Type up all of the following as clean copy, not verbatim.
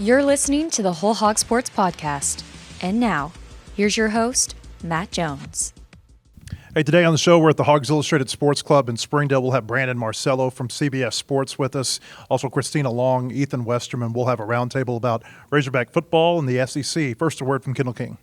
You're listening to the Whole Hog Sports Podcast. And now, here's your host, Matt Jones. Hey, today on the show, we're at the Hawgs Illustrated Sports Club in Springdale. We'll have Brandon Marcello from CBS Sports with us. Also, Christina Long, Ethan Westerman. We'll have a roundtable about Razorback football and the SEC. First, a word from Kendall King.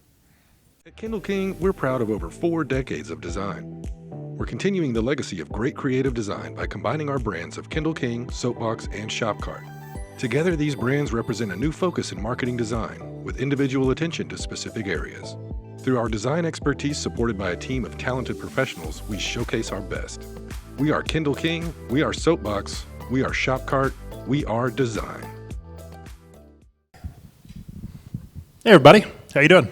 At Kendall King, we're proud of over 4 decades of design. We're continuing the legacy of great creative design by combining our brands of Kendall King, Soapbox, and Shopcart. Together, these brands represent a new focus in marketing design, with individual attention to specific areas. Through our design expertise supported by a team of talented professionals, we showcase our best. We are Kendall King, we are Soapbox, we are Shopcart, we are design. Hey, everybody. How you doing?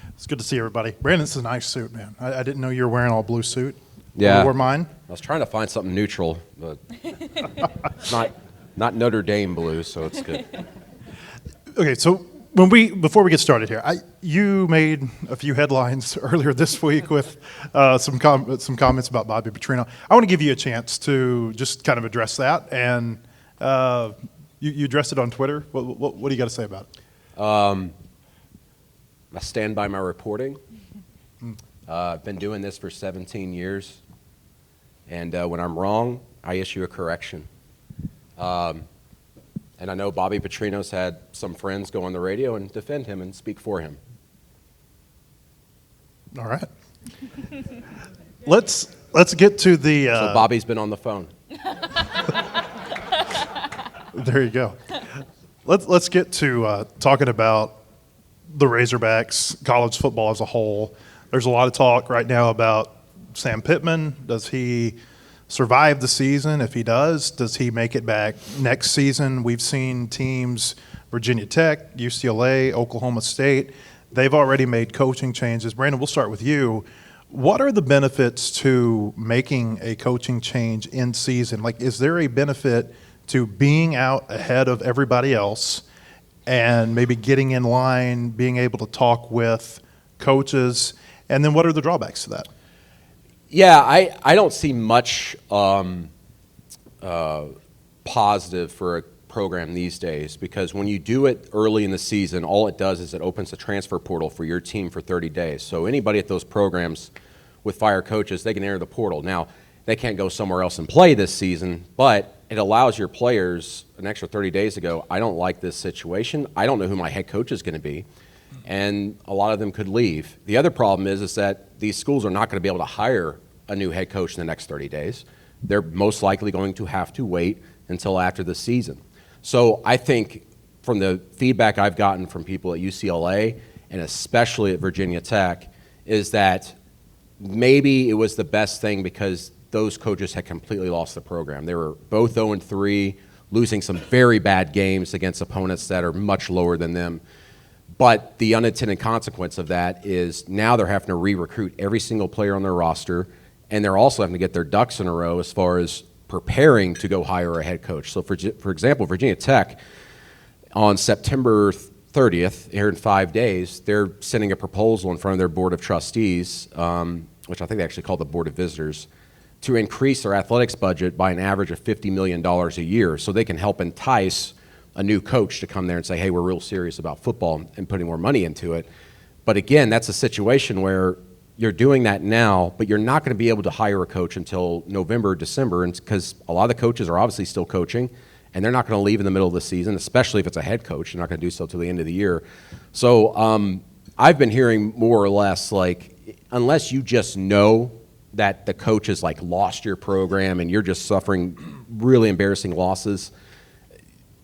It's good to see everybody. Brandon, this is a nice suit, man. I didn't know you were wearing all blue suit. Yeah. You wore mine. I was trying to find something neutral, but it's not Notre Dame blue, so it's good. Okay, so before we get started here, you made a few headlines earlier this week with some comments about Bobby Petrino. I want to give you a chance to just kind of address that, and you addressed it on Twitter. What do you got to say about it? I stand by my reporting. I've been doing this for 17 years, and when I'm wrong, I issue a correction. And I know Bobby Petrino's had some friends go on the radio and defend him and speak for him. All right. Let's get to the. So Bobby's been on the phone. There you go. Let's get to talking about the Razorbacks, college football as a whole. There's a lot of talk right now about Sam Pittman. Does he survive the season? If he does he make it back next season? We've seen teams, Virginia Tech, UCLA, Oklahoma State, they've already made coaching changes. Brandon, we'll start with you. What are the benefits to making a coaching change in season? Like, is there a benefit to being out ahead of everybody else and maybe getting in line, being able to talk with coaches? And then what are the drawbacks to that? Yeah, I don't see much positive for a program these days, because when you do it early in the season, all it does is it opens the transfer portal for your team for 30 days. So anybody at those programs with fire coaches, they can enter the portal. Now, they can't go somewhere else and play this season, but it allows your players an extra 30 days to go, I don't like this situation. I don't know who my head coach is going to be. And a lot of them could leave. The other problem is that these schools are not going to be able to hire a new head coach in the next 30 days. They're most likely going to have to wait until after the season. So I think from the feedback I've gotten from people at UCLA and especially at Virginia Tech is that maybe it was the best thing because those coaches had completely lost the program. They were both 0-3, losing some very bad games against opponents that are much lower than them. But the unintended consequence of that is now they're having to re-recruit every single player on their roster, and they're also having to get their ducks in a row as far as preparing to go hire a head coach. So, for example, Virginia Tech, on September 30th, here in 5 days, they're sending a proposal in front of their Board of Trustees, which I think they actually call the Board of Visitors, to increase their athletics budget by an average of $50 million a year so they can help entice a new coach to come there and say, hey, we're real serious about football and putting more money into it. But again, that's a situation where you're doing that now, but you're not going to be able to hire a coach until November, December, because a lot of the coaches are obviously still coaching, and they're not going to leave in the middle of the season, especially if it's a head coach. They're not going to do so till the end of the year. So I've been hearing more or less, like, unless you just know that the coach has, like, lost your program and you're just suffering really embarrassing losses,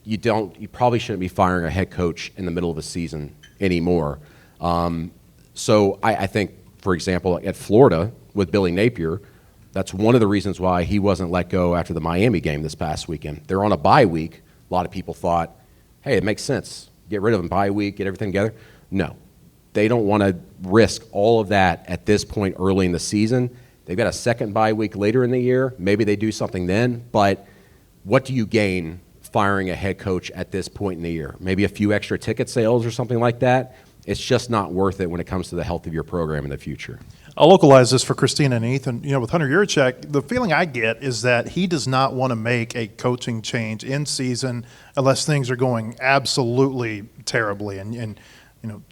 you probably shouldn't be firing a head coach in the middle of a season anymore. So I think, for example, at Florida with Billy Napier, that's one of the reasons why he wasn't let go after the Miami game this past weekend. They're on a bye week. A lot of people thought, hey, it makes sense. Get rid of them, bye week, get everything together. No, they don't want to risk all of that at this point early in the season. They've got a second bye week later in the year. Maybe they do something then, but what do you gain firing a head coach at this point in the year? Maybe a few extra ticket sales or something like that. It's just not worth it when it comes to the health of your program in the future. I'll localize this for Christina and Ethan. With Hunter Yurachek, the feeling I get is that he does not want to make a coaching change in season unless things are going absolutely terribly. And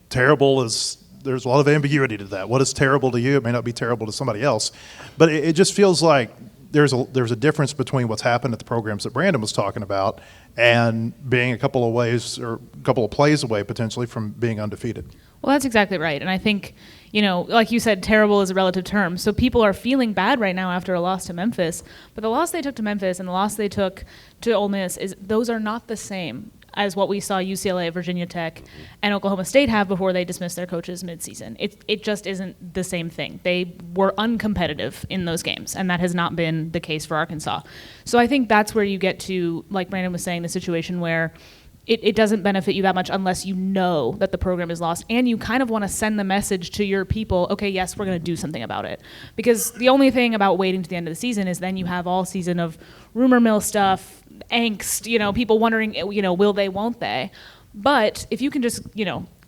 terrible is there's a lot of ambiguity to that. What is terrible to you? It may not be terrible to somebody else, but it just feels like there's a difference between what's happened at the programs that Brandon was talking about and being a couple of plays away potentially from being undefeated. Well, that's exactly right. And I think, like you said, terrible is a relative term. So people are feeling bad right now after a loss to Memphis. But the loss they took to Memphis and the loss they took to Ole Miss, those are not the same as what we saw UCLA, Virginia Tech, and Oklahoma State have before they dismissed their coaches midseason. It just isn't the same thing. They were uncompetitive in those games, and that has not been the case for Arkansas. So I think that's where you get to, like Brandon was saying, the situation where it doesn't benefit you that much unless you know that the program is lost, and you kind of want to send the message to your people, okay, yes, we're going to do something about it. Because the only thing about waiting to the end of the season is then you have all season of rumor mill stuff, angst, people wondering, will they, won't they? But if you can just,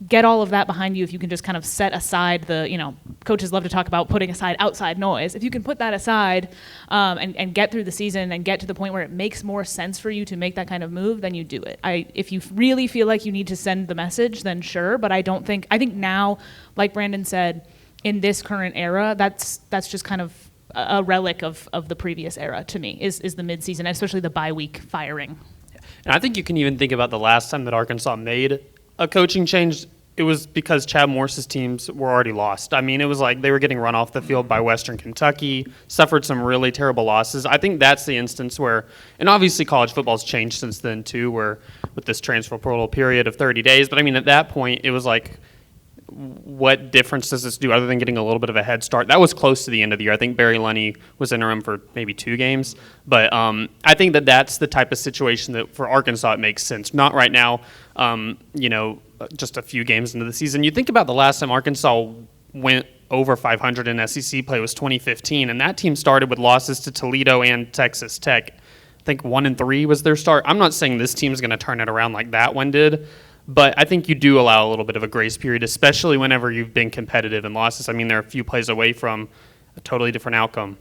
get all of that behind you, if you can just kind of set aside the, coaches love to talk about putting aside outside noise. If you can put that aside and get through the season and get to the point where it makes more sense for you to make that kind of move, then you do it. If you really feel like you need to send the message, then sure. But I think now, like Brandon said, in this current era, that's just kind of a relic of the previous era to me, is the midseason, especially the bye week firing. And I think you can even think about the last time that Arkansas made a coaching change. It was because Chad Morris's teams were already lost. I mean, it was like they were getting run off the field by Western Kentucky, suffered some really terrible losses. I think that's the instance where, and obviously college football's changed since then too, where with this transfer portal period of 30 days. But I mean, at that point, it was like, what difference does this do other than getting a little bit of a head start? That was close to the end of the year. I think Barry Lunny was interim for maybe 2 games. But I think that's the type of situation that for Arkansas it makes sense. Not right now, just a few games into the season. You think about the last time Arkansas went over 500 in SEC play was 2015, and that team started with losses to Toledo and Texas Tech. I think 1-3 was their start. I'm not saying this team's going to turn it around like that one did, but I think you do allow a little bit of a grace period, especially whenever you've been competitive in losses. I mean, they're a few plays away from a totally different outcome.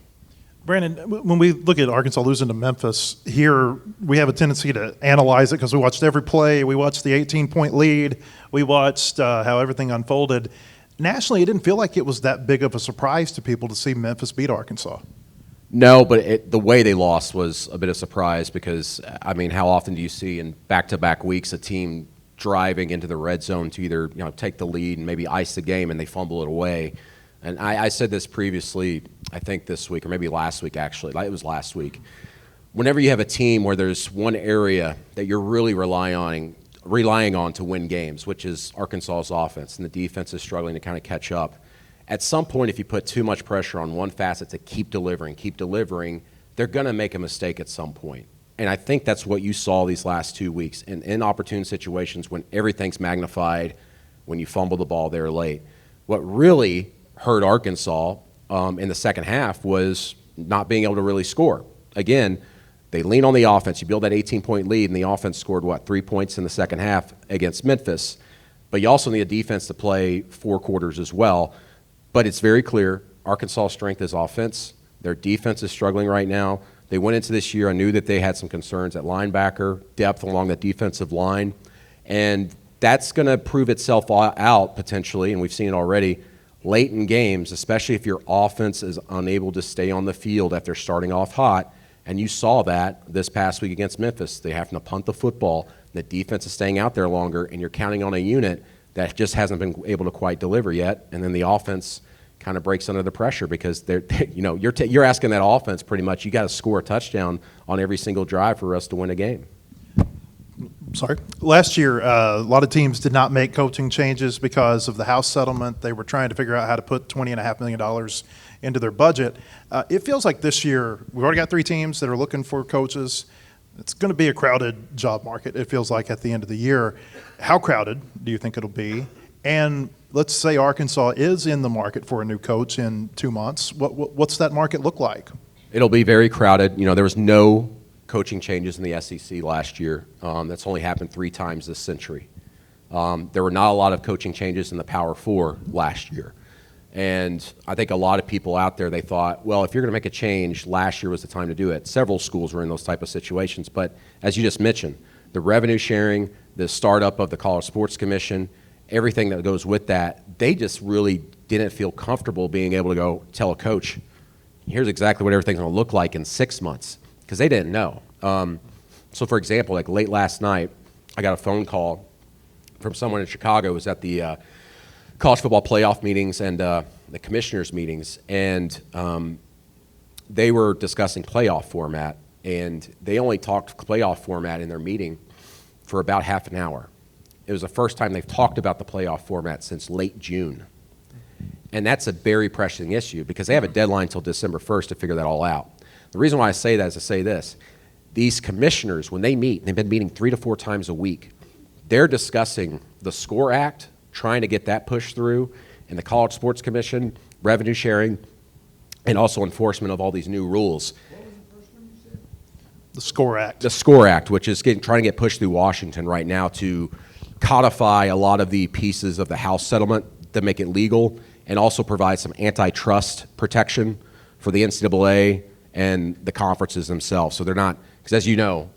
Brandon, when we look at Arkansas losing to Memphis, here we have a tendency to analyze it because we watched every play. We watched the 18-point lead. We watched how everything unfolded. Nationally, it didn't feel like it was that big of a surprise to people to see Memphis beat Arkansas. No, but the way they lost was a bit of a surprise because, I mean, how often do you see in back-to-back weeks a team driving into the red zone to either take the lead and maybe ice the game and they fumble it away? And I said this previously, I think this week, or maybe last week actually. It was last week. Whenever you have a team where there's one area that you're really relying on to win games, which is Arkansas's offense, and the defense is struggling to kind of catch up, at some point if you put too much pressure on one facet to keep delivering, they're going to make a mistake at some point. And I think that's what you saw these last 2 weeks in inopportune situations when everything's magnified, when you fumble the ball there late. What really hurt Arkansas in the second half was not being able to really score. Again, they lean on the offense. You build that 18-point lead, and the offense scored, 3 points in the second half against Memphis. But you also need a defense to play 4 quarters as well. But it's very clear Arkansas' strength is offense. Their defense is struggling right now. They went into this year and knew that they had some concerns at linebacker, depth along the defensive line. And that's going to prove itself out potentially, and we've seen it already, late in games, especially if your offense is unable to stay on the field after starting off hot. And you saw that this past week against Memphis. They have to punt the football. The defense is staying out there longer, and you're counting on a unit that just hasn't been able to quite deliver yet. And then the offense kind of breaks under the pressure because you're asking that offense pretty much, you got to score a touchdown on every single drive for us to win a game. Sorry. Last year, a lot of teams did not make coaching changes because of the House settlement. They were trying to figure out how to put $20.5 million into their budget. It feels like this year, we've already got 3 teams that are looking for coaches. It's going to be a crowded job market, it feels like, at the end of the year. How crowded do you think it'll be? And let's say Arkansas is in the market for a new coach in 2 months. What's that market look like? It'll be very crowded. There was no coaching changes in the SEC last year. That's only happened 3 times this century. There were not a lot of coaching changes in the Power 4 last year. And I think a lot of people out there, they thought, well, if you're going to make a change, last year was the time to do it. Several schools were in those type of situations. But as you just mentioned, the revenue sharing, the startup of the College Sports Commission, everything that goes with that, they just really didn't feel comfortable being able to go tell a coach, here's exactly what everything's going to look like in 6 months, because they didn't know. So, for example, like late last night, I got a phone call from someone in Chicago who was at the college football playoff meetings and the commissioners' meetings, and they were discussing playoff format, and they only talked playoff format in their meeting for about half an hour. It was the first time they've talked about the playoff format since late June. And that's a very pressing issue because they have a deadline until December 1st to figure that all out. The reason why I say that is to say this. These commissioners, when they meet, they've been meeting 3 to 4 times a week, they're discussing the SCORE Act, trying to get that pushed through, and the College Sports Commission, revenue sharing, and also enforcement of all these new rules. What was the first one you said? The SCORE Act. The SCORE Act, which is trying to get pushed through Washington right now to codify a lot of the pieces of the House settlement that make it legal and also provide some antitrust protection for the NCAA and the conferences themselves. So they're not, because as you know,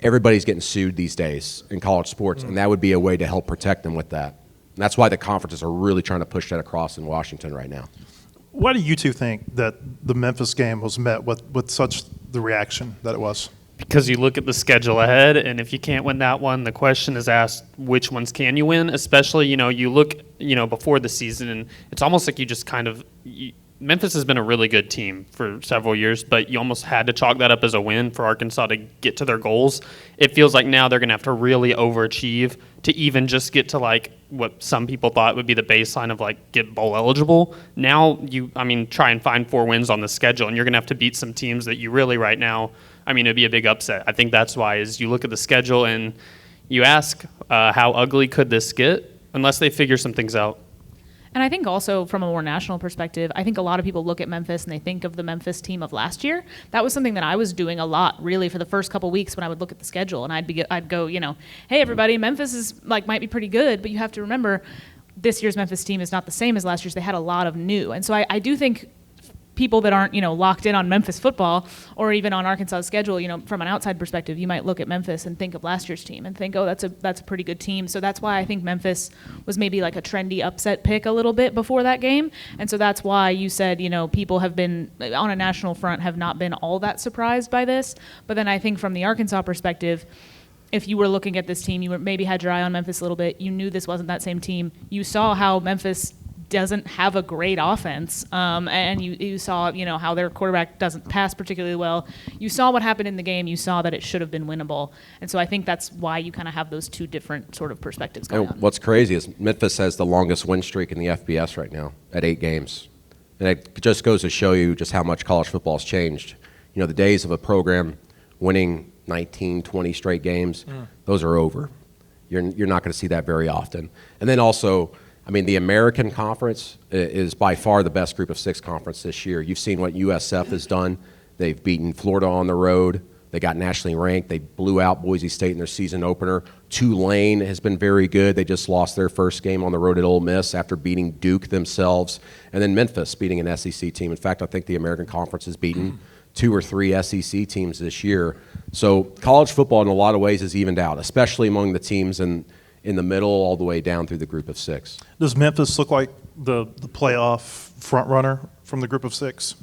everybody's getting sued these days in college sports, and that would be a way to help protect them with that. And that's why the conferences are really trying to push that across in Washington right now. Why do you two think that the Memphis game was met with such the reaction that it was? Because you look at the schedule ahead, and if you can't win that one, the question is asked, which ones can you win? Especially, you look, before the season, and it's almost like you just kind of Memphis has been a really good team for several years, but you almost had to chalk that up as a win for Arkansas to get to their goals. It feels like now they're going to have to really overachieve to even just get to like what some people thought would be the baseline of like get bowl eligible. Now try and find 4 wins on the schedule, and you're going to have to beat some teams that you really right now, it'd be a big upset. I think that's why is you look at the schedule and you ask how ugly could this get unless they figure some things out. And I think also from a more national perspective, I think a lot of people look at Memphis and they think of the Memphis team of last year. That was something that I was doing a lot really for the first couple weeks when I would look at the schedule and I'd go, hey everybody, Memphis is might be pretty good, but you have to remember this year's Memphis team is not the same as last year's. They had a lot of new. And so I do think people that aren't, locked in on Memphis football or even on Arkansas's schedule, from an outside perspective, you might look at Memphis and think of last year's team and think, oh, that's a pretty good team. So that's why I think Memphis was maybe like a trendy upset pick a little bit before that game. And so that's why you said, people have been on a national front have not been all that surprised by this. But then I think from the Arkansas perspective, if you were looking at this team, you maybe had your eye on Memphis a little bit. You knew this wasn't that same team. You saw how Memphis doesn't have a great offense, and you saw how their quarterback doesn't pass particularly well. You saw what happened in the game. You saw that it should have been winnable, and so I think that's why you kind of have those two different sort of perspectives going on. What's crazy is Memphis has the longest win streak in the FBS right now at 8 games, and it just goes to show you just how much college football has changed. The days of a program winning 19, 20 straight games, those are over. You're not going to see that very often, and then also. The American Conference is by far the best group of 6 conference this year. You've seen what USF has done. They've beaten Florida on the road. They got nationally ranked. They blew out Boise State in their season opener. Tulane has been very good. They just lost their first game on the road at Ole Miss after beating Duke themselves. And then Memphis beating an SEC team. In fact, I think the American Conference has beaten 2 or 3 SEC teams this year. So college football in a lot of ways is evened out, especially among the teams in the middle all the way down through the group of 6. Does Memphis look like the playoff front runner from the group of 6?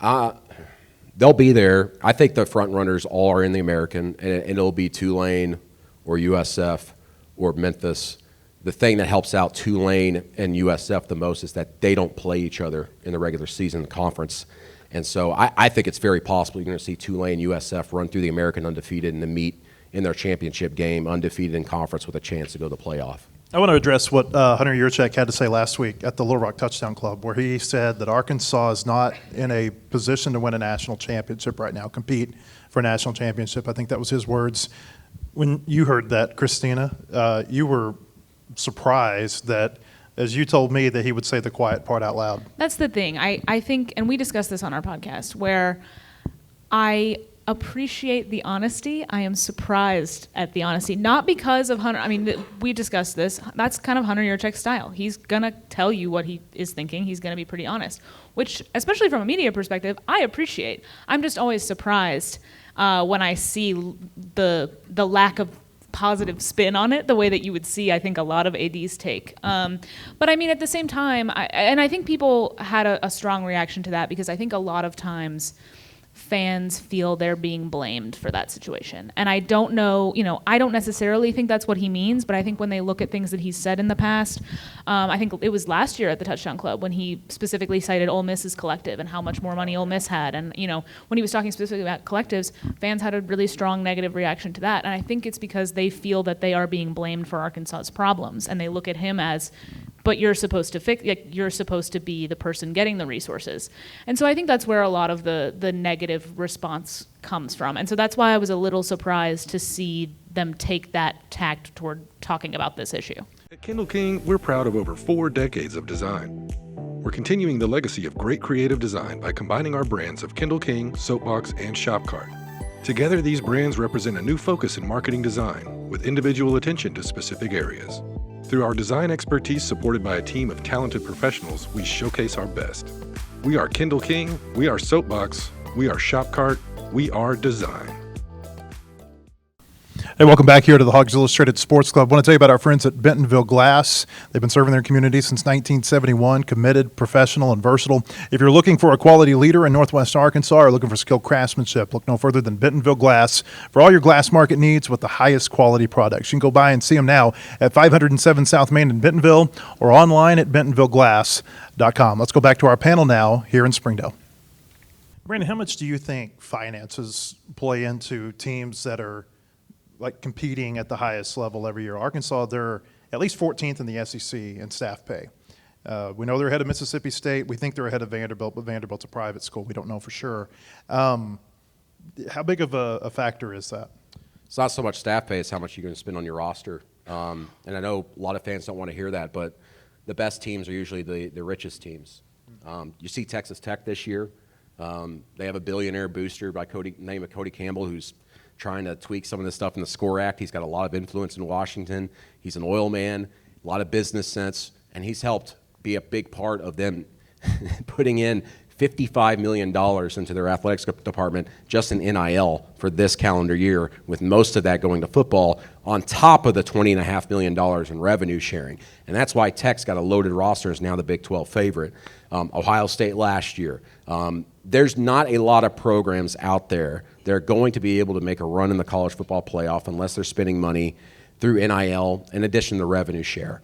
They'll be there. I think the front runners all are in the American, and it'll be Tulane or USF or Memphis. The thing that helps out Tulane and USF the most is that they don't play each other in the regular season conference. And so I think it's very possible you're going to see Tulane and USF run through the American undefeated and then meet in their championship game, undefeated in conference with a chance to go to the playoff. I want to address what Hunter Yurchek had to say last week at the Little Rock Touchdown Club, where he said that Arkansas is not in a position to win a national championship right now, compete for a national championship. I think that was his words. When you heard that, Christina, you were surprised that, as you told me, that he would say the quiet part out loud. That's the thing. I think, and we discussed this on our podcast, where I appreciate the honesty. I am surprised at the honesty. Not because of Hunter. I mean, we discussed this. That's kind of Hunter Yurchek's style. He's going to tell you what he is thinking. He's going to be pretty honest, which, especially from a media perspective, I appreciate. I'm just always surprised when I see the lack of positive spin on it, the way that you would see, I think, a lot of ADs take. But I mean, at the same time, I think people had a strong reaction to that, because I think a lot of times fans feel they're being blamed for that situation. And I don't know, I don't necessarily think that's what he means, but I think when they look at things that he's said in the past, I think it was last year at the Touchdown Club when he specifically cited Ole Miss's collective and how much more money Ole Miss had. And, when he was talking specifically about collectives, fans had a really strong negative reaction to that. And I think it's because they feel that they are being blamed for Arkansas's problems, and they look at him as, but you're supposed to you're supposed to be the person getting the resources. And so I think that's where a lot of the negative response comes from. And so that's why I was a little surprised to see them take that tact toward talking about this issue. At Kindle King, we're proud of over 4 decades of design. We're continuing the legacy of great creative design by combining our brands of Kindle King, Soapbox, and Shopcart. Together, these brands represent a new focus in marketing design with individual attention to specific areas. Through our design expertise supported by a team of talented professionals, we showcase our best. We are Kindle King, we are Soapbox, we are Shopcart, we are design. Hey, welcome back here to the Hawgs Illustrated Sports Club. I want to tell you about our friends at Bentonville Glass. They've been serving their community since 1971, committed, professional, and versatile. If you're looking for a quality leader in Northwest Arkansas or looking for skilled craftsmanship, look no further than Bentonville Glass for all your glass market needs with the highest quality products. You can go by and see them now at 507 South Main in Bentonville or online at bentonvilleglass.com. Let's go back to our panel now here in Springdale. Brandon, how much do you think finances play into teams that are competing at the highest level every year? Arkansas, they're at least 14th in the SEC in staff pay. We know they're ahead of Mississippi State. We think they're ahead of Vanderbilt, but Vanderbilt's a private school. We don't know for sure. How big of a factor is that? It's not so much staff pay, it's how much you're going to spend on your roster. And I know a lot of fans don't want to hear that, but the best teams are usually the richest teams. You see Texas Tech this year. They have a billionaire booster by name of Cody Campbell, who's trying to tweak some of this stuff in the SCORE Act. He's got a lot of influence in Washington. He's an oil man, a lot of business sense, and he's helped be a big part of them putting in $55 million into their athletics department just in NIL for this calendar year, with most of that going to football on top of the $20.5 million in revenue sharing. And that's why Tech's got a loaded roster, is now the Big 12 favorite. Ohio State last year. There's not a lot of programs out there that are going to be able to make a run in the college football playoff unless they're spending money through NIL in addition to revenue share.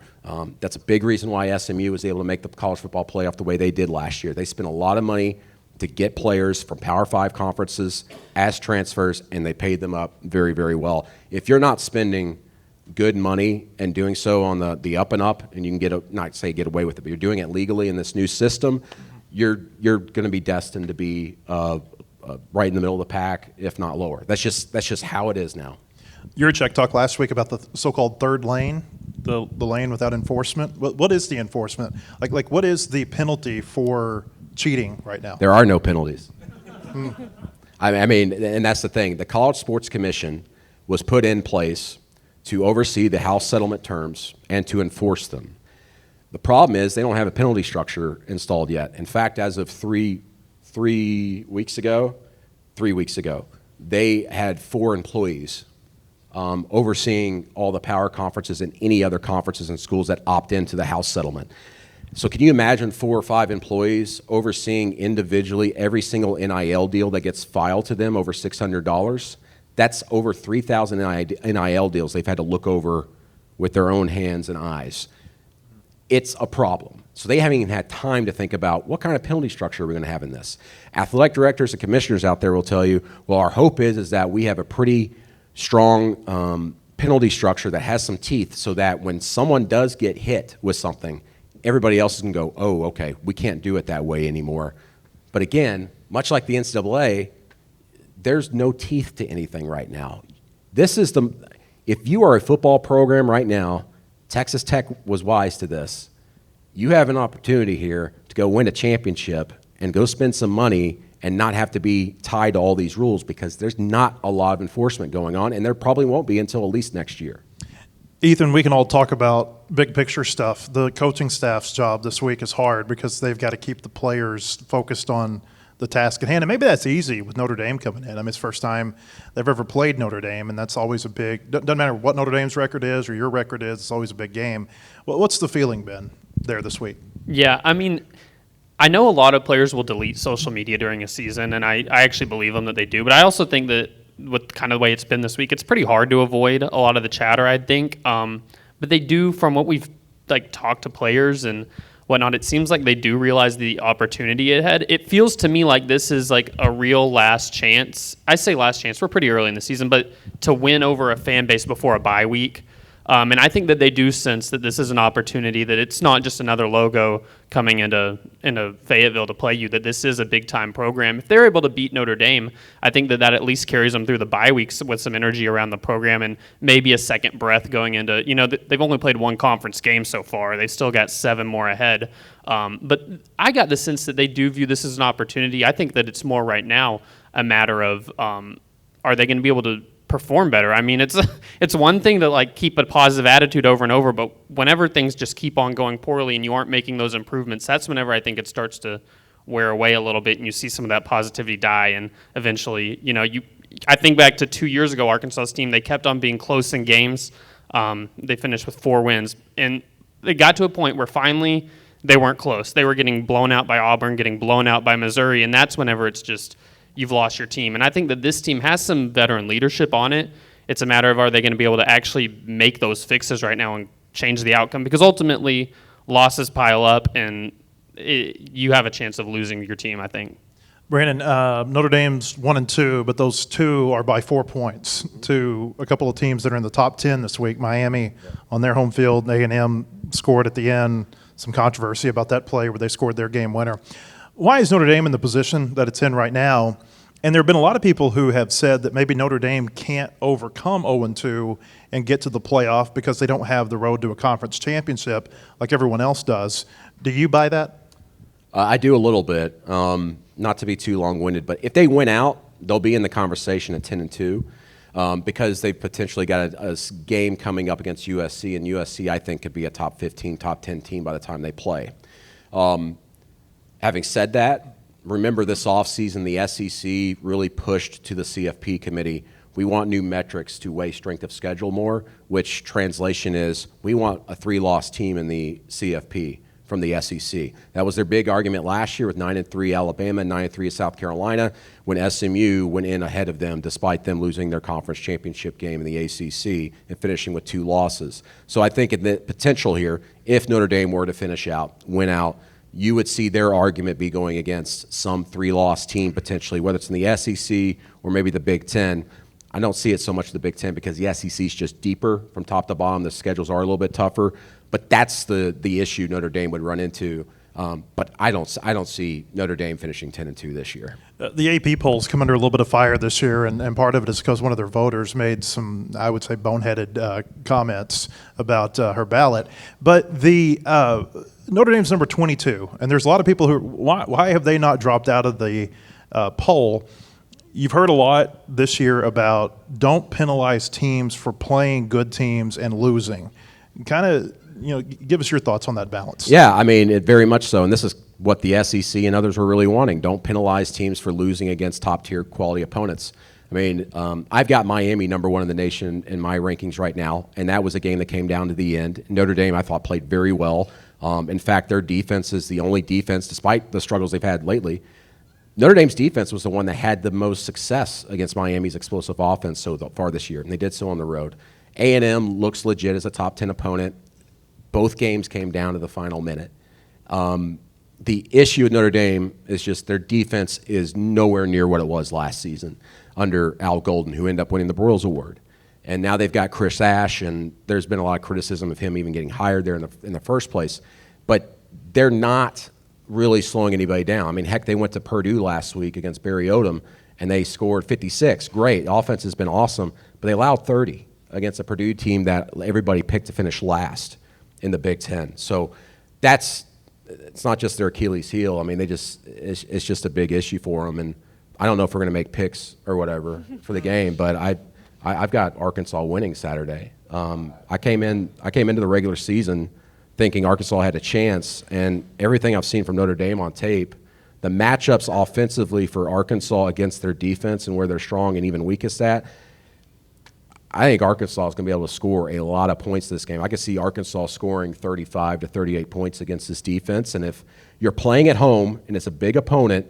That's a big reason why SMU was able to make the college football playoff the way they did last year. They spent a lot of money to get players from Power 5 conferences as transfers, and they paid them up very, very well. If you're not spending good money and doing so on the up and up, and you can not get away with it, but you're doing it legally in this new system, you're going to be destined to be right in the middle of the pack, if not lower. That's just how it is now. Yurchek talked last week about the so-called third lane, the lane without enforcement. What is the enforcement? Like what is the penalty for cheating right now? There are no penalties. I mean, and that's the thing. The College Sports Commission was put in place to oversee the House settlement terms and to enforce them. The problem is they don't have a penalty structure installed yet. In fact, as of three weeks ago, they had 4 employees overseeing all the power conferences and any other conferences and schools that opt into the House settlement. So can you imagine 4 or 5 employees overseeing individually every single NIL deal that gets filed to them over $600? That's over 3,000 NIL deals they've had to look over with their own hands and eyes. It's a problem. So they haven't even had time to think about what kind of penalty structure are we going to have in this. Athletic directors and commissioners out there will tell you, well, our hope is that we have a pretty strong penalty structure that has some teeth so that when someone does get hit with something, everybody else is going to go, oh, okay, we can't do it that way anymore. But again, much like the NCAA, there's no teeth to anything right now. If you are a football program right now, Texas Tech was wise to this. You have an opportunity here to go win a championship and go spend some money and not have to be tied to all these rules, because there's not a lot of enforcement going on, and there probably won't be until at least next year. Ethan, we can all talk about big picture stuff. The coaching staff's job this week is hard because they've got to keep the players focused on the task at hand. And maybe that's easy with Notre Dame coming in. I mean, it's the first time they've ever played Notre Dame, and that's always a big – doesn't matter what Notre Dame's record is or your record is, it's always a big game. Well, what's the feeling been there this week? Yeah, I mean, I know a lot of players will delete social media during a season, and I actually believe them that they do. But I also think that with kind of the way it's been this week, it's pretty hard to avoid a lot of the chatter, I think. But they do, from what we've talked to players and whatnot, it seems like they do realize the opportunity ahead. It feels to me like this is like a real last chance. I say last chance. We're pretty early in the season, but to win over a fan base before a bye week. And I think that they do sense that this is an opportunity, that it's not just another logo coming into Fayetteville to play you, that this is a big-time program. If they're able to beat Notre Dame, I think that at least carries them through the bye weeks with some energy around the program and maybe a second breath going into, they've only played one conference game so far. They still got 7 more ahead. But I got the sense that they do view this as an opportunity. I think that it's more right now a matter of are they going to be able to perform better? I mean, it's one thing to keep a positive attitude over and over, but whenever things just keep on going poorly and you aren't making those improvements, that's whenever I think it starts to wear away a little bit, and you see some of that positivity die. And eventually, I think back to 2 years ago, Arkansas's team, they kept on being close in games. They finished with 4 wins, and they got to a point where finally they weren't close. They were getting blown out by Auburn, getting blown out by Missouri, and that's whenever it's just you've lost your team. And I think that this team has some veteran leadership on it. It's a matter of, are they going to be able to actually make those fixes right now and change the outcome? Because ultimately, losses pile up, and you have a chance of losing your team, I think. Brandon, Notre Dame's 1-2, but those 2 are by 4 points to a couple of teams that are in the top 10 this week. Miami on their home field, A&M scored at the end. Some controversy about that play where they scored their game winner. Why is Notre Dame in the position that it's in right now? And there have been a lot of people who have said that maybe Notre Dame can't overcome 0-2 and get to the playoff because they don't have the road to a conference championship like everyone else does. Do you buy that? I do a little bit, not to be too long-winded, but if they win out, they'll be in the conversation at 10-2 because they've potentially got a game coming up against USC, and USC, I think, could be a top 15, top 10 team by the time they play. Having said that, remember this offseason, the SEC really pushed to the CFP committee, we want new metrics to weigh strength of schedule more, which translation is we want a 3-loss team in the CFP from the SEC. That was their big argument last year with 9-3 Alabama and 9-3 South Carolina when SMU went in ahead of them despite them losing their conference championship game in the ACC and finishing with 2 losses. So I think in the potential here, if Notre Dame were to win out, you would see their argument be going against some 3-loss team potentially, whether it's in the SEC or maybe the Big Ten. I don't see it so much in the Big Ten because the SEC is just deeper from top to bottom. The schedules are a little bit tougher, but that's the issue Notre Dame would run into. But I don't see Notre Dame finishing 10-2 this year. The AP polls come under a little bit of fire this year, and part of it is because one of their voters made some, I would say, boneheaded comments about her ballot. But the Notre Dame's number 22, and there's a lot of people who why have they not dropped out of the poll? You've heard a lot this year about don't penalize teams for playing good teams and losing. Kind of, give us your thoughts on that balance. Yeah, I mean, it very much so, and this is what the SEC and others were really wanting. Don't penalize teams for losing against top-tier quality opponents. I mean, I've got Miami number 1 in the nation in my rankings right now, and that was a game that came down to the end. Notre Dame, I thought, played very well. In fact, their defense is the only defense, despite the struggles they've had lately. Notre Dame's defense was the one that had the most success against Miami's explosive offense so far this year, and they did so on the road. A&M looks legit as a top 10 opponent. Both games came down to the final minute. The issue with Notre Dame is just their defense is nowhere near what it was last season under Al Golden, who ended up winning the Broyles Award. And now they've got Chris Ash, and there's been a lot of criticism of him even getting hired there in the first place. But they're not really slowing anybody down. I mean, heck, they went to Purdue last week against Barry Odom, and they scored 56. Great. The offense has been awesome, but they allowed 30 against a Purdue team that everybody picked to finish last in the Big Ten. So that's it's not just their Achilles heel. I mean, it's just a big issue for them. And I don't know if we're going to make picks or whatever for the game, but I've got Arkansas winning Saturday. I came into the regular season thinking Arkansas had a chance, and everything I've seen from Notre Dame on tape, the matchups offensively for Arkansas against their defense and where they're strong and even weakest at, I think Arkansas is going to be able to score a lot of points this game. I could see Arkansas scoring 35 to 38 points against this defense, and if you're playing at home and it's a big opponent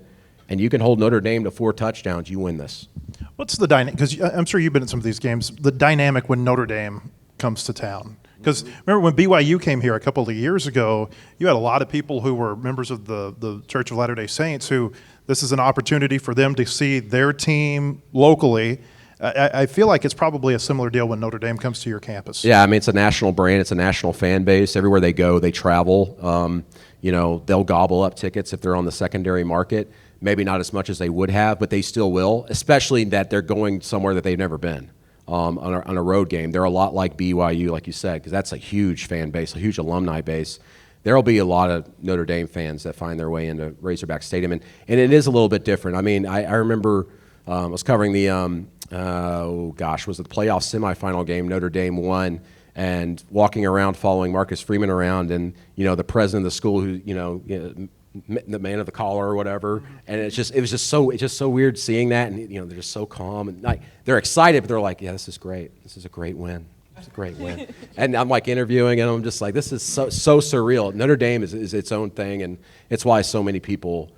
and you can hold Notre Dame to 4 touchdowns, you win this. What's the dynamic? Because I'm sure you've been at some of these games. The dynamic when Notre Dame comes to town. Because remember when BYU came here a couple of years ago, you had a lot of people who were members of the Church of Latter-day Saints who this is an opportunity for them to see their team locally. I feel like it's probably a similar deal when Notre Dame comes to your campus. Yeah, I mean, it's a national brand. It's a national fan base. Everywhere they go, they travel. They'll gobble up tickets if they're on the secondary market. Maybe not as much as they would have, but they still will, especially that they're going somewhere that they've never been on a road game. They're a lot like BYU, like you said, because that's a huge fan base, a huge alumni base. There will be a lot of Notre Dame fans that find their way into Razorback Stadium, and it is a little bit different. I mean, I remember I was covering the was it the playoff semifinal game? Notre Dame won, and walking around following Marcus Freeman around, and the president of the school who the man of the collar or whatever, and it's just so weird seeing that, and they're just so calm and like they're excited, but they're like, yeah, this is great. This is a great win. It's a great win. And I'm like interviewing, and I'm just like, this is so surreal. Notre Dame is its own thing, and it's why so many people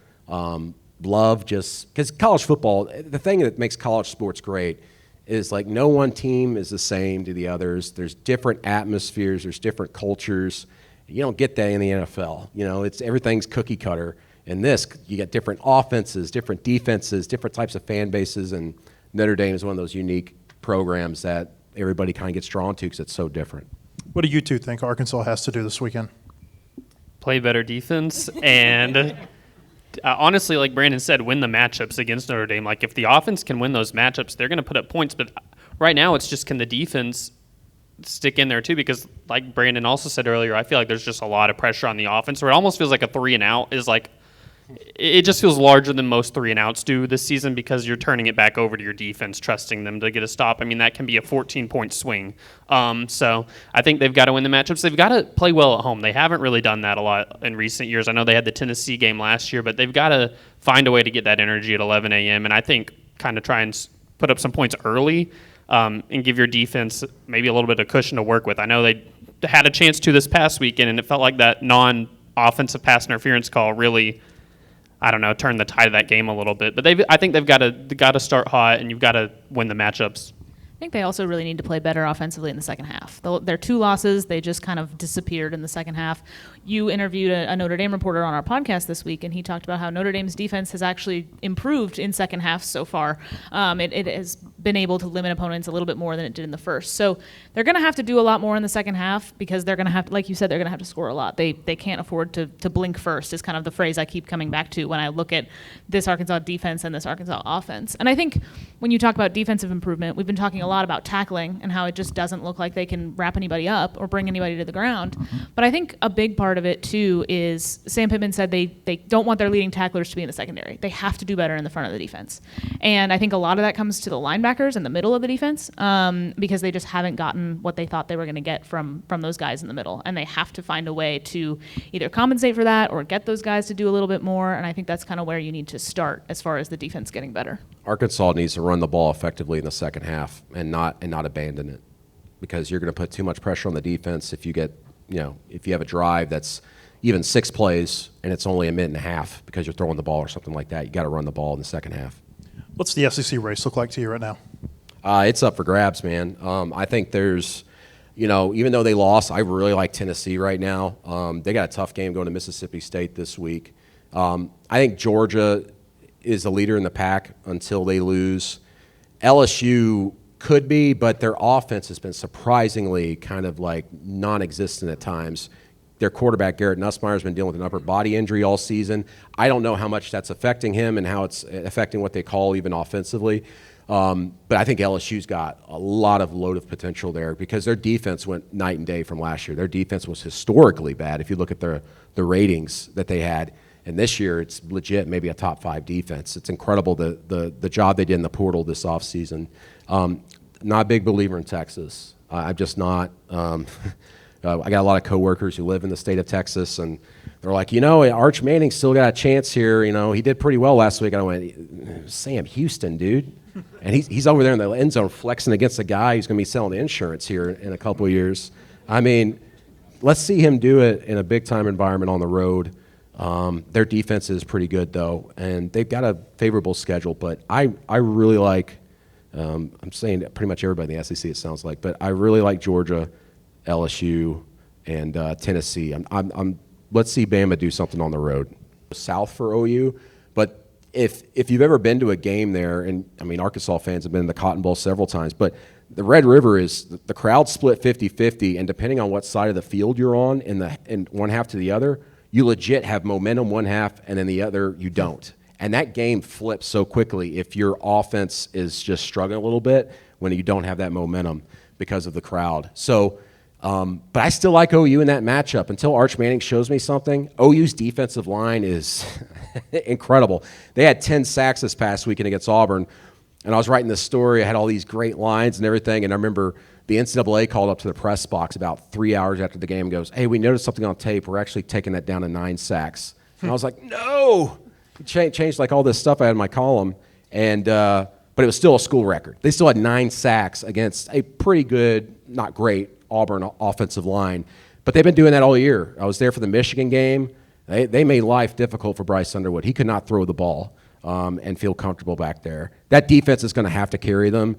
love just because college football. The thing that makes college sports great is like no one team is the same to the others. There's different atmospheres. There's different cultures. You don't get that in the NFL. It's everything's cookie cutter. In this, you get different offenses, different defenses, different types of fan bases, and Notre Dame is one of those unique programs that everybody kind of gets drawn to because it's so different. What do you two think Arkansas has to do this weekend? Play better defense and honestly, like Brandon said, win the matchups against Notre Dame. Like if the offense can win those matchups, they're going to put up points. But right now, it's just can the defense stick in there too, because like Brandon also said earlier, I feel like there's just a lot of pressure on the offense where it almost feels like a 3-and-out is like it just feels larger than most 3-and-outs do this season because you're turning it back over to your defense, trusting them to get a stop. I mean, that can be a 14-point swing. So I think they've got to win the matchups. They've got to play well at home. They haven't really done that a lot in recent years. I know they had the Tennessee game last year, but they've got to find a way to get that energy at 11 a.m. and I think kind of try and put up some points early. And give your defense maybe a little bit of cushion to work with. I know they had a chance to this past weekend, and it felt like that non-offensive pass interference call really, turned the tide of that game a little bit. But I think they've got to start hot, and you've got to win the matchups. I think they also really need to play better offensively in the second half. Their 2 losses, they just kind of disappeared in the second half. You interviewed a Notre Dame reporter on our podcast this week, and he talked about how Notre Dame's defense has actually improved in second half so far. It has been able to limit opponents a little bit more than it did in the first. So they're going to have to do a lot more in the second half because they're going to have, like you said, they're going to have to score a lot. They can't afford to blink first is kind of the phrase I keep coming back to when I look at this Arkansas defense and this Arkansas offense. And I think when you talk about defensive improvement, we've been talking a lot about tackling and how it just doesn't look like they can wrap anybody up or bring anybody to the ground. But I think a big part of it, too, is Sam Pittman said they don't want their leading tacklers to be in the secondary. They have to do better in the front of the defense. And I think a lot of that comes to the linebackers in the middle of the defense because they just haven't gotten what they thought they were going to get from those guys in the middle. And they have to find a way to either compensate for that or get those guys to do a little bit more. And I think that's kind of where you need to start as far as the defense getting better. Arkansas needs to run the ball effectively in the second half and not abandon it, because you're going to put too much pressure on the defense if you have a drive that's even 6 plays and it's only a minute and a half because you're throwing the ball or something like that. You got to run the ball in the second half. What's the SEC race look like to you right now? It's up for grabs, man. I think there's, even though they lost, I really like Tennessee right now. They got a tough game going to Mississippi State this week. I think Georgia is the leader in the pack until they lose. LSU could be, but their offense has been surprisingly kind of like non-existent at times. Their quarterback, Garrett Nussmeier, has been dealing with an upper body injury all season. I don't know how much that's affecting him and how it's affecting what they call even offensively. But I think LSU's got a lot of load of potential there because their defense went night and day from last year. Their defense was historically bad if you look at the ratings that they had. And this year, it's legit maybe a top 5 defense. It's incredible the job they did in the portal this offseason. Not a big believer in Texas. I'm just not. I got a lot of coworkers who live in the state of Texas, and they're like, Arch Manning still got a chance here. He did pretty well last week. And I went, Sam Houston, dude. And he's over there in the end zone flexing against a guy who's going to be selling insurance here in a couple of years. I mean, let's see him do it in a big-time environment on the road. Their defense is pretty good, though, and they've got a favorable schedule. But I really like I'm saying pretty much everybody in the SEC, it sounds like, but I really like Georgia, LSU, and Tennessee. Let's see Bama do something on the road. South for OU, but if you've ever been to a game there, and I mean Arkansas fans have been in the Cotton Bowl several times, but the Red River is the crowd split 50-50, and depending on what side of the field you're on in one half to the other, you legit have momentum one half, and then the other you don't. And that game flips so quickly if your offense is just struggling a little bit when you don't have that momentum because of the crowd. So, but I still like OU in that matchup until Arch Manning shows me something. OU's defensive line is incredible. They had 10 sacks this past weekend against Auburn, and I was writing this story. I had all these great lines and everything, and I remember the NCAA called up to the press box about 3 hours after the game and goes, hey, we noticed something on tape. We're actually taking that down to 9 sacks. And I was like, no! Changed like all this stuff I had in my column, and but it was still a school record. They still had 9 sacks against a pretty good, not great, Auburn offensive line. But they've been doing that all year. I was there for the Michigan game. They made life difficult for Bryce Underwood. He could not throw the ball and feel comfortable back there. That defense is going to have to carry them.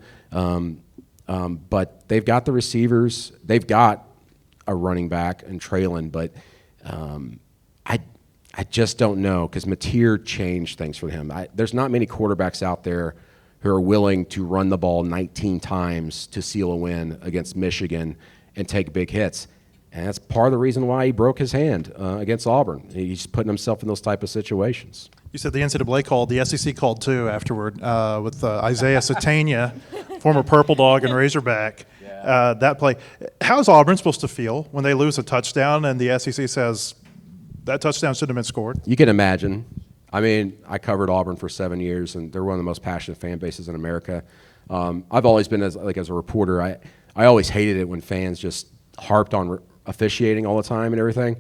But they've got the receivers. They've got a running back and Traylon, but I just don't know because Mateer changed things for him. There's not many quarterbacks out there who are willing to run the ball 19 times to seal a win against Michigan and take big hits. And that's part of the reason why he broke his hand against Auburn. He's putting himself in those type of situations. You said the NCAA called, the SEC called too afterward with Isaiah Satania, former Purple Dog and Razorback. That play. How's Auburn supposed to feel when they lose a touchdown and the SEC says that touchdown shouldn't have been scored? You can imagine. I mean, I covered Auburn for 7 years, and they're one of the most passionate fan bases in America. I've always been, as a reporter, I always hated it when fans just harped on officiating all the time and everything.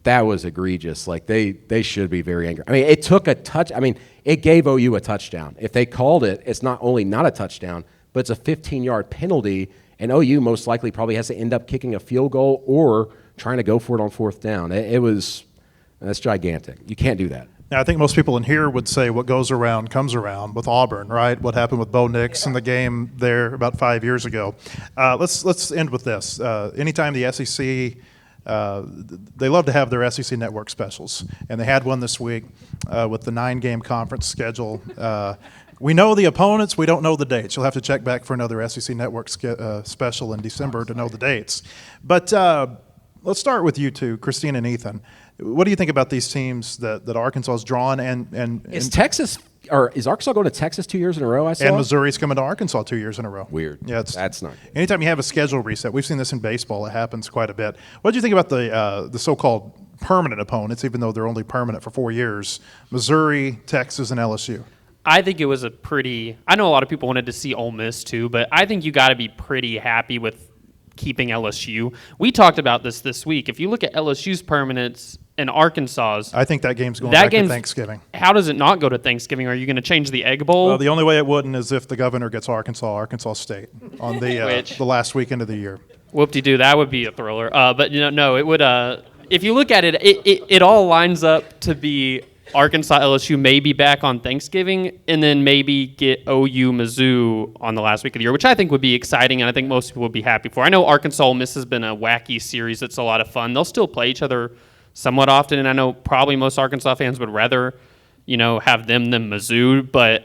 That was egregious. Like, they should be very angry. I mean, it took a touch. I mean, it gave OU a touchdown. If they called it, it's not only not a touchdown, but it's a 15-yard penalty, and OU most likely probably has to end up kicking a field goal or trying to go for it on 4th down. That's gigantic. You can't do that. Now, I think most people in here would say what goes around comes around with Auburn, right? What happened with Bo Nix in the game there about 5 years ago. Let's end with this. Anytime the SEC, they love to have their SEC network specials, and they had one this week with the 9-game conference schedule. We know the opponents. We don't know the dates. You'll have to check back for another SEC network special in December to know the dates. But let's start with you two, Christina and Ethan. What do you think about these teams that Arkansas has drawn and is Texas or is Arkansas going to Texas 2 years in a row? I saw. And Missouri's coming to Arkansas 2 years in a row. Weird. Yeah, that's not good. Anytime you have a schedule reset, we've seen this in baseball. It happens quite a bit. What do you think about the so-called permanent opponents, even though they're only permanent for 4 years? Missouri, Texas, and LSU. I think it was I know a lot of people wanted to see Ole Miss too, but I think you got to be pretty happy with keeping LSU. We talked about this week. If you look at LSU's permanents and Arkansas's, I think that game's going back to Thanksgiving. How does it not go to Thanksgiving? Are you going to change the Egg Bowl? Well, the only way it wouldn't is if the governor gets Arkansas State on the last weekend of the year. Whoop-de-doo, that would be a thriller. But no, it would. If you look at it, it all lines up to be Arkansas, LSU maybe back on Thanksgiving, and then maybe get OU, Mizzou on the last week of the year, which I think would be exciting, and I think most people would be happy for. I know Arkansas Ole Miss has been a wacky series that's a lot of fun. They'll still play each other somewhat often, and I know probably most Arkansas fans would rather, have them than Mizzou, but,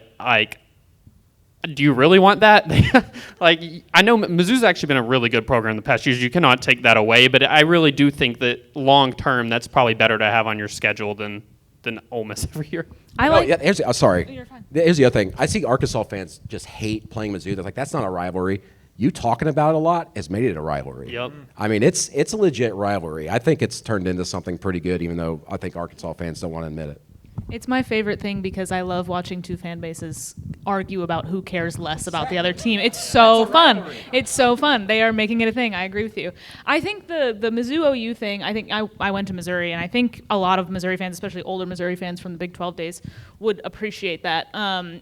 do you really want that? I know Mizzou's actually been a really good program in the past years. You cannot take that away, but I really do think that long-term that's probably better to have on your schedule than than Ole Miss every year. Sorry. You're fine. Here's the other thing. I see Arkansas fans just hate playing Mizzou. They're like, that's not a rivalry. You talking about it a lot has made it a rivalry. Yep. I mean, it's a legit rivalry. I think it's turned into something pretty good, even though I think Arkansas fans don't want to admit it. It's my favorite thing because I love watching two fan bases argue about who cares less about the other team. It's so fun. It's so fun. They are making it a thing. I agree with you. I think the Mizzou OU thing, I think I went to Missouri, and I think a lot of Missouri fans, especially older Missouri fans from the Big 12 days, would appreciate that,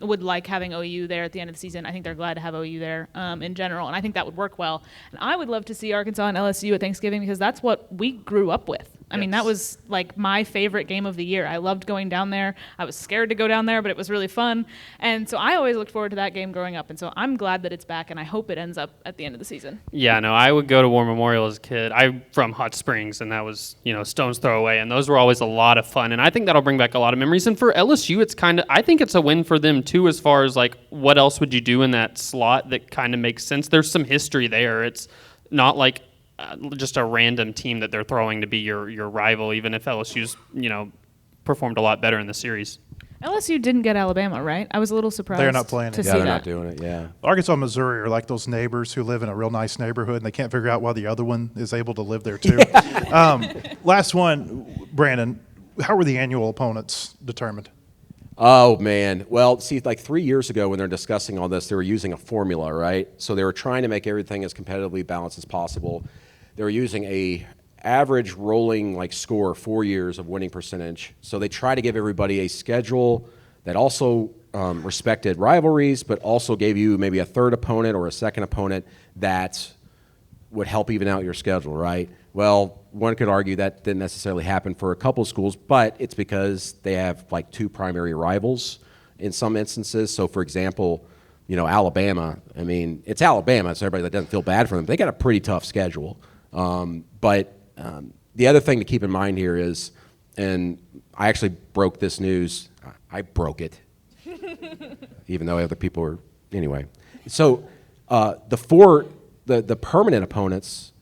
would like having OU there at the end of the season. I think they're glad to have OU there in general, and I think that would work well. And I would love to see Arkansas and LSU at Thanksgiving because that's what we grew up with. I mean, that was like my favorite game of the year. I loved going down there. I was scared to go down there, but it was really fun. And so I always looked forward to that game growing up. And so I'm glad that it's back, and I hope it ends up at the end of the season. Yeah, no, I would go to War Memorial as a kid. I'm from Hot Springs, and that was, stone's throw away. And those were always a lot of fun. And I think that'll bring back a lot of memories. And for LSU, I think it's a win for them, too, as far as, like, what else would you do in that slot that kind of makes sense? There's some history there. It's not like just a random team that they're throwing to be your rival, even if LSU's, performed a lot better in the series. LSU didn't get Alabama, right? I was a little surprised. They're not playing to it. see Yeah, they're that. not doing it, yeah. Arkansas and Missouri are like those neighbors who live in a real nice neighborhood, and they can't figure out why the other one is able to live there, too. Last one, Brandon, how were the annual opponents determined? Oh, man. Well, see, like 3 years ago when they're discussing all this, they were using a formula, right? So they were trying to make everything as competitively balanced as possible. They were using a average rolling score 4 years of winning percentage. So they try to give everybody a schedule that also respected rivalries, but also gave you maybe a third opponent or a second opponent that would help even out your schedule, right? Well, one could argue that didn't necessarily happen for a couple of schools, but it's because they have two primary rivals in some instances. So, for example, Alabama, I mean, it's Alabama, so everybody that doesn't feel bad for them. They got a pretty tough schedule. But the other thing to keep in mind here is, and I actually broke this news. I broke it, even though other people were, anyway. So the permanent opponents,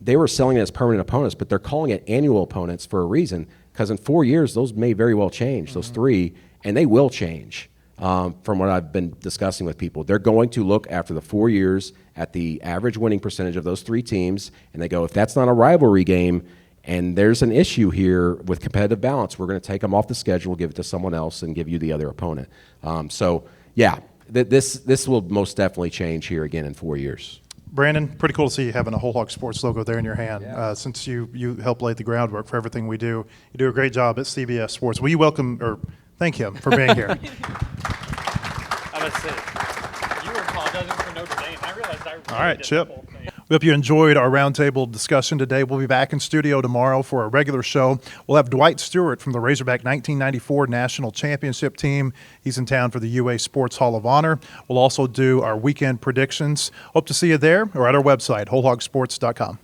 they were selling it as permanent opponents, but they're calling it annual opponents for a reason, because in 4 years, those may very well change, those three, and they will change from what I've been discussing with people. They're going to look after the 4 years at the average winning percentage of those three teams, and they go, if that's not a rivalry game and there's an issue here with competitive balance, we're going to take them off the schedule, give it to someone else, and give you the other opponent. This will most definitely change here again in 4 years. Brandon, pretty cool to see you having a Whole Hog Sports logo there in your hand. Since you helped lay the groundwork for everything we do. You do a great job at CBS Sports. Will you thank him for being here? I was saying, you were apologizing for Notre Dame. I realized I All right, did Chip. the whole thing. We hope you enjoyed our roundtable discussion today. We'll be back in studio tomorrow for a regular show. We'll have Dwight Stewart from the Razorback 1994 National Championship team. He's in town for the UA Sports Hall of Honor. We'll also do our weekend predictions. Hope to see you there or at our website, wholehogsports.com.